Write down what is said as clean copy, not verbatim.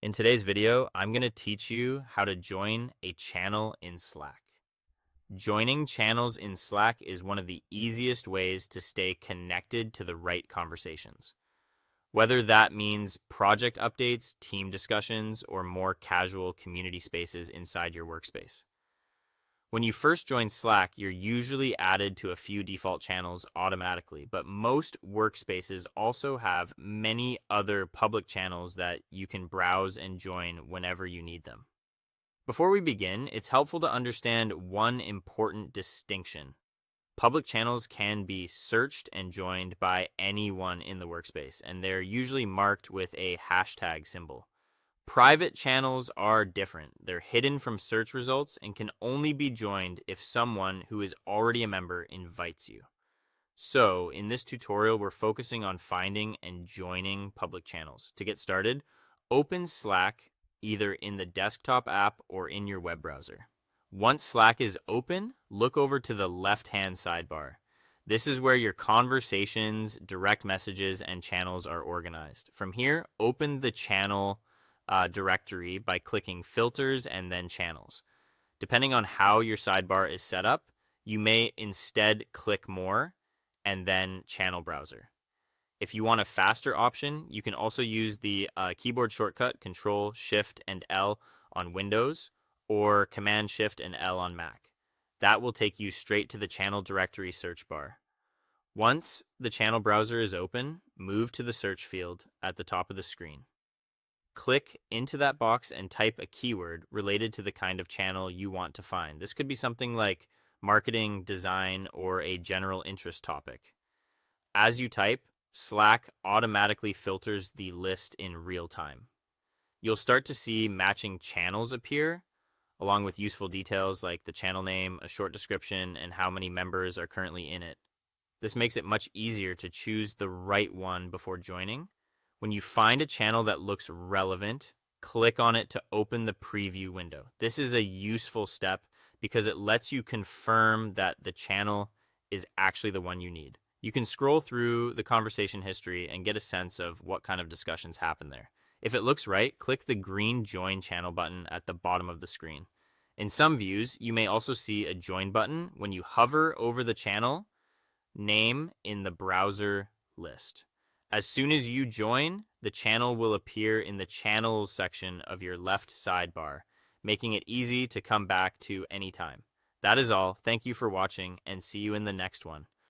In today's video, I'm going to teach you how to join a channel in Slack. Joining channels in Slack is one of the easiest ways to stay connected to the right conversations. Whether that means project updates, team discussions, or more casual community spaces inside your workspace. When you first join Slack, you're usually added to a few default channels automatically, but most workspaces also have many other public channels that you can browse and join whenever you need them. Before we begin, it's helpful to understand one important distinction. Public channels can be searched and joined by anyone in the workspace, and they're usually marked with a hashtag symbol. Private channels are different. They're hidden from search results and can only be joined if someone who is already a member invites you. So, in this tutorial, we're focusing on finding and joining public channels. To get started, open Slack either in the desktop app or in your web browser. Once Slack is open, look over to the left-hand sidebar. This is where your conversations, direct messages, and channels are organized. From here, open the channel directory by clicking Filters and then Channels. Depending on how your sidebar is set up, you may instead click More and then Channel Browser. If you want a faster option, you can also use the keyboard shortcut Control, Shift, and L on Windows or Command, Shift, and L on Mac. That will take you straight to the channel directory search bar. Once the channel browser is open, move to the search field at the top of the screen. Click into that box and type a keyword related to the kind of channel you want to find. This could be something like marketing, design, or a general interest topic. As you type, Slack automatically filters the list in real time. You'll start to see matching channels appear, along with useful details like the channel name, a short description, and how many members are currently in it. This makes it much easier to choose the right one before joining. When you find a channel that looks relevant, click on it to open the preview window. This is a useful step because it lets you confirm that the channel is actually the one you need. You can scroll through the conversation history and get a sense of what kind of discussions happen there. If it looks right, click the green Join Channel button at the bottom of the screen. In some views, you may also see a Join button when you hover over the channel name in the browser list. As soon as you join, the channel will appear in the Channels section of your left sidebar, making it easy to come back to anytime. That is all. Thank you for watching, and see you in the next one.